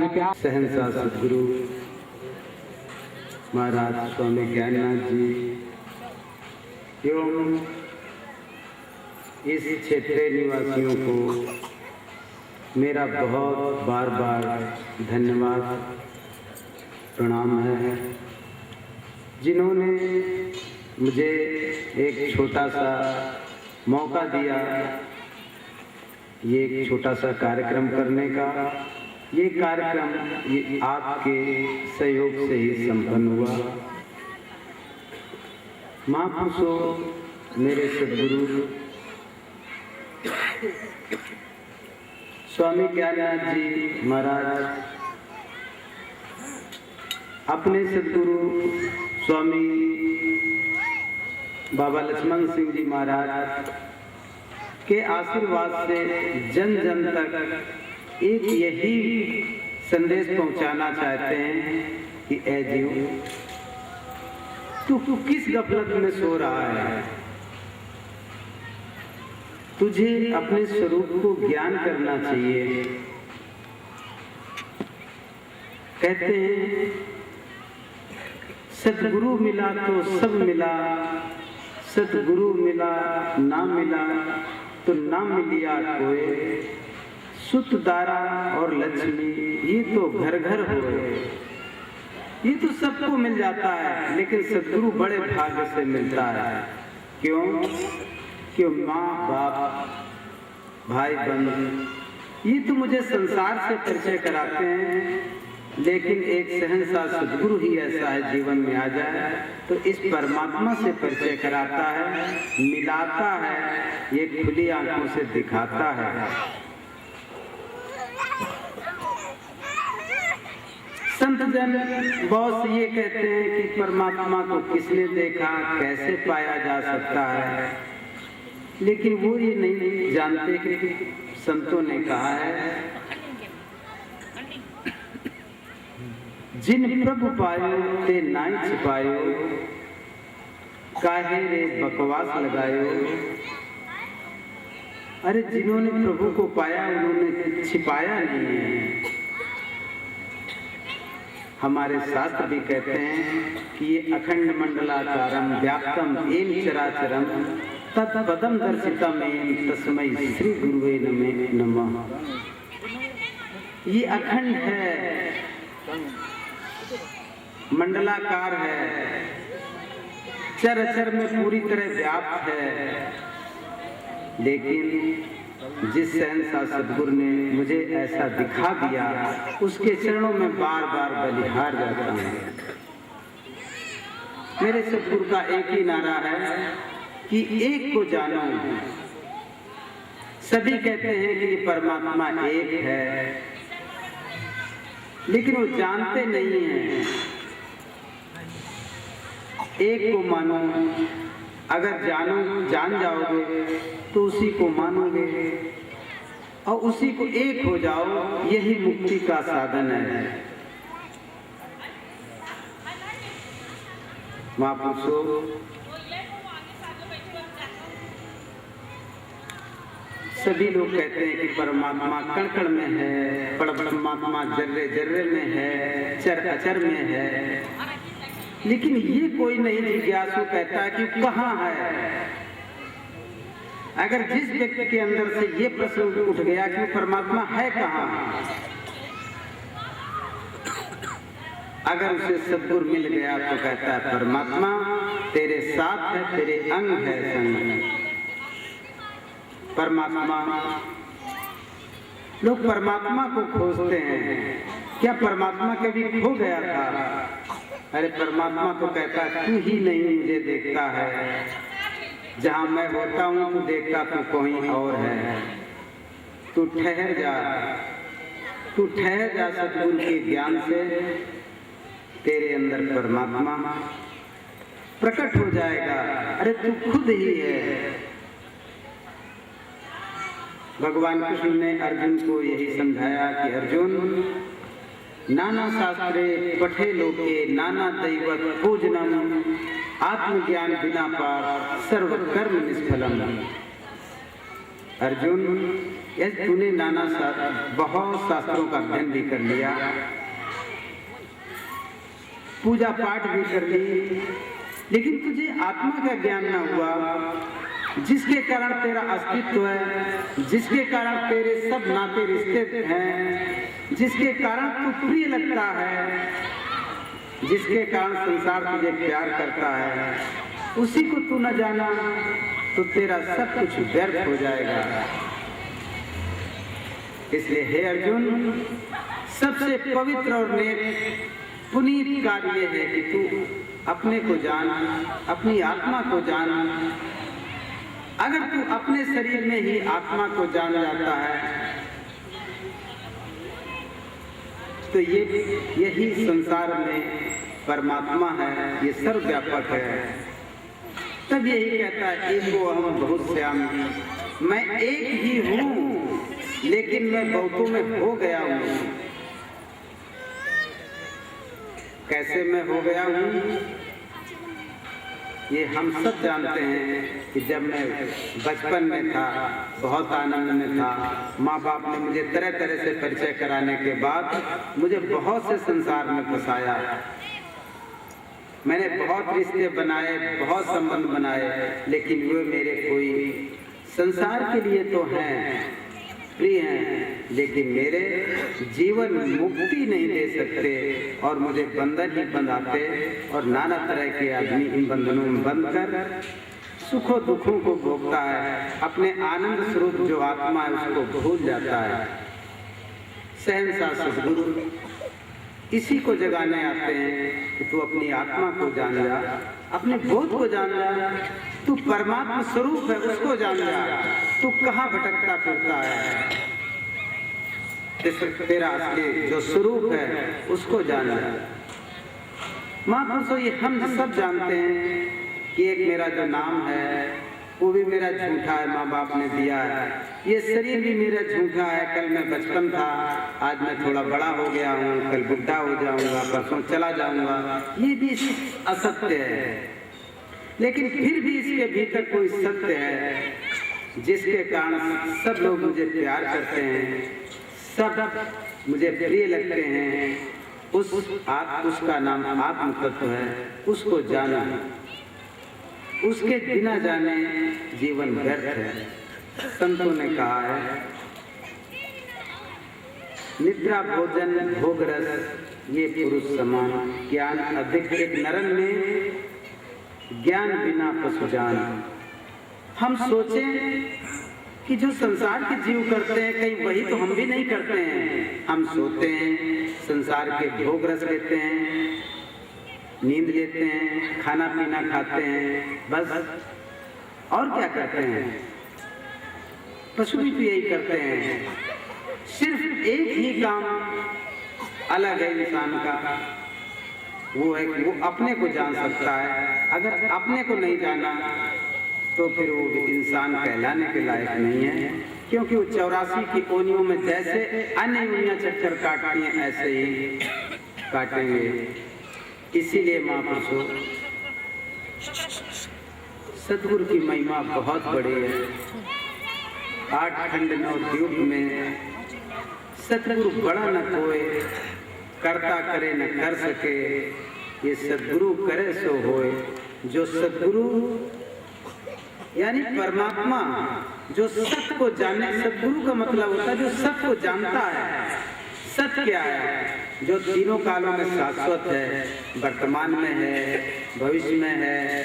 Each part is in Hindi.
कृपया सहनसा सदगुरु महाराज स्वामी ज्ञाननाथ जी एवं इस क्षेत्र निवासियों को मेरा बहुत बार बार धन्यवाद प्रणाम है, जिन्होंने मुझे एक छोटा सा मौका दिया, ये एक छोटा सा कार्यक्रम करने का। ये कार्यक्रम ये आपके सहयोग से ही संपन्न हुआ। महापुरुषों, मेरे सदगुरु स्वामी ज्ञाननाथ जी महाराज अपने सदगुरु स्वामी बाबा लक्ष्मण सिंह जी महाराज के आशीर्वाद से जन जन तक एक यही संदेश पहुंचाना चाहते हैं कि ऐ जीव, तू किस गफलत में सो रहा है? तुझे अपने स्वरूप को ज्ञान करना चाहिए। कहते हैं सतगुरु मिला तो सब मिला, सतगुरु मिला ना मिला तो ना मिलिया कोई। सुत दारा और लक्ष्मी ये तो घर घर होए, ये तो सबको मिल जाता है, लेकिन सतगुरु बड़े भाग्य से मिलता है। क्यों? क्यों? माँ बाप भाई बंधु ये तो मुझे संसार से परिचय कराते हैं, लेकिन एक सहनसा सदगुरु ही ऐसा है जीवन में आ जाए तो इस परमात्मा से परिचय कराता है, मिलाता है, ये खुली आंखों से दिखाता है। संत जन बहुत ये कहते हैं कि परमात्मा को किसने देखा, कैसे पाया जा सकता है, लेकिन वो ये नहीं जानते कि संतों ने कहा है जिन प्रभु पायो ते नाई छिपायो, काहे रे बकवास लगायो। अरे जिन्होंने प्रभु को पाया उन्होंने छिपाया नहीं है। हमारे शास्त्र भी कहते हैं कि ये अखंड मंडलाकारम व्याप्तम येन चराचरम तत्पदम दर्शितम येन तस्मै श्री गुरुवे नमः। ये अखंड है, मंडलाकार है, चराचर में पूरी तरह व्याप्त है, लेकिन जिस सहनसा सदगुरु ने मुझे ऐसा दिखा दिया उसके चरणों में बार बार बलिहार जाता हूं। मेरे सदगुरु का एक ही नारा है कि एक को जानो। सभी कहते हैं कि परमात्मा एक है, लेकिन वो जानते नहीं हैं। एक को मानो, अगर जान जाओगे तो उसी को मानोगे और उसी को एक हो जाओ, यही मुक्ति का साधन है। महापुरुषों, सभी लोग कहते हैं कि परमात्मा कण कण में है, परमात्मा जर्रे जर्रे में है, चर अचर में है, लेकिन ये कोई नहीं जिज्ञासु कहता कि कहाँ है। अगर जिस व्यक्ति के अंदर से ये प्रश्न उठ गया कि परमात्मा है कहाँ, अगर उसे सद्गुरु मिल गया तो कहता है परमात्मा तेरे साथ है, तेरे अंग है संग। परमात्मा, लोग परमात्मा को खोजते हैं, क्या परमात्मा कभी खो गया था? अरे परमात्मा तो कहता है तू ही नहीं मुझे देखता है, जहां मैं होता हूं तू देखता तो कोई और है। तू ठहर जा, तू ठहर जा सतगुरु के ज्ञान से, तेरे अंदर परमात्मा प्रकट हो जाएगा। अरे तू खुद ही है। भगवान कृष्ण ने अर्जुन को यही समझाया कि अर्जुन नाना शास्त्रे पठे लोके नाना दैवत पूजनम आत्मज्ञान बिना पार सर्व कर्म निष्फलम। अर्जुन, तूने नाना बहुत शास्त्रों का अध्ययन भी कर लिया, पूजा पाठ भी कर ली, लेकिन तुझे आत्मा का ज्ञान न हुआ, जिसके कारण तेरा अस्तित्व है, जिसके कारण तेरे सब नाते रिश्ते हैं, जिसके कारण तू प्रिय लगता है, जिसके कारण संसार तुझे प्यार करता है, उसी को तू न जाना तो तेरा सब कुछ व्यर्थ हो जाएगा। इसलिए हे अर्जुन, सबसे पवित्र और नेक पुनीत कार्य यह है कि तू अपने को जान, अपनी आत्मा को जान। अगर तू अपने शरीर में ही आत्मा को जान जाता है तो यही संसार में परमात्मा है, ये सर्वव्यापक है। तब यही कहता है एको अहम बहुत श्यामी, मैं एक ही हूँ लेकिन मैं बहुतों में हो गया हूँ। कैसे मैं हो गया हूँ ये हम सब जानते हैं कि जब मैं बचपन में था, बहुत आनंद में था, माँ बाप ने मुझे तरह तरह से परिचय कराने के बाद मुझे बहुत से संसार में फंसाया। मैंने बहुत रिश्ते बनाए, बहुत संबंध बनाए, लेकिन वे मेरे कोई संसार के लिए तो हैं, प्रिय हैं, लेकिन मेरे जीवन मुक्ति नहीं दे सकते और मुझे बंधन ही बंधाते और नाना तरह के आदमी इन बंधनों में बंधकर सुखों दुखों को भोगता है, अपने आनंद स्वरूप जो आत्मा है उसको भूल जाता है। शहंशाह सद्गुरु इसी को जगाने आते हैं कि तू अपनी आत्मा को जान जा, अपने बोध को जान जा, तू परमात्मा स्वरूप है उसको जान जा, तू कहाँ भटकता फिरता है, तेरा असली जो स्वरूप है उसको जान जा। महापुरुषों, ये हम सब जानते हैं कि एक मेरा जो नाम है वो भी मेरा झूठा है, माँ बाप ने दिया है। ये शरीर भी मेरा झूठा है, कल मैं बचपन था, आज मैं थोड़ा बड़ा हो गया हूँ, कल बुढ़ा हो जाऊंगा, परसों चला जाऊंगा, ये भी असत्य है। लेकिन फिर भी इसके भीतर कोई सत्य है जिसके कारण सब लोग मुझे प्यार करते हैं, सब मुझे प्रिय लगते हैं। उसका नाम आत्म तत्व है, उसको जाना, उसके बिना जाने जीवन व्यर्थ है। संतों ने कहा है निद्रा भोजन भोग रस ये पुरुष समान, ज्ञान अधिक एक नरन में, ज्ञान बिना पशु जान। हम सोचें कि जो संसार के जीव करते हैं कहीं वही तो हम भी नहीं करते हैं। हम सोते हैं, संसार के भोग रस लेते हैं, नींद लेते हैं, खाना पीना खाते हैं, बस और क्या करते हैं? पशु भी तो यही करते हैं। सिर्फ एक ही काम अलग है इंसान का, वो है कि वो अपने को जान सकता है। अगर अपने को नहीं जाना तो फिर वो इंसान कहलाने के लायक नहीं है, क्योंकि वो 84 की योनियों में जैसे अन्य योनियां चक्कर काटती हैं ऐसे ही काटेंगे। इसीलिए महापुरुषों, सतगुरु की महिमा बहुत बड़ी है। 8 खंड 9 द्वीप में सतगुरु बड़ा न कोई, करता करे न कर सके, ये सतगुरु करे सो होए। जो सतगुरु यानी परमात्मा जो सत्य को जाने, सतगुरु का मतलब होता है जो सत्य को जानता है। सत्य क्या है? जो तीनों कालों में शाश्वत है, वर्तमान में है, भविष्य में है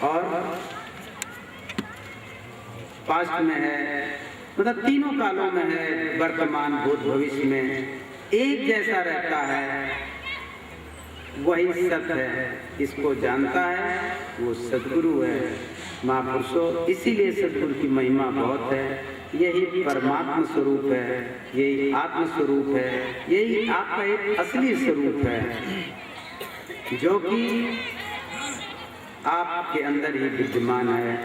और पास्ट में है, मतलब तीनों कालों में है, वर्तमान भूत भविष्य में एक जैसा रहता है, वही सत्य है। इसको जानता है वो सद्गुरु है। महापुरुषों, इसीलिए सद्गुरु की महिमा बहुत है। यही परमात्मा स्वरूप है, यही आत्म स्वरूप है, यही आपका एक असली स्वरूप है जो कि आपके अंदर ही विद्यमान है।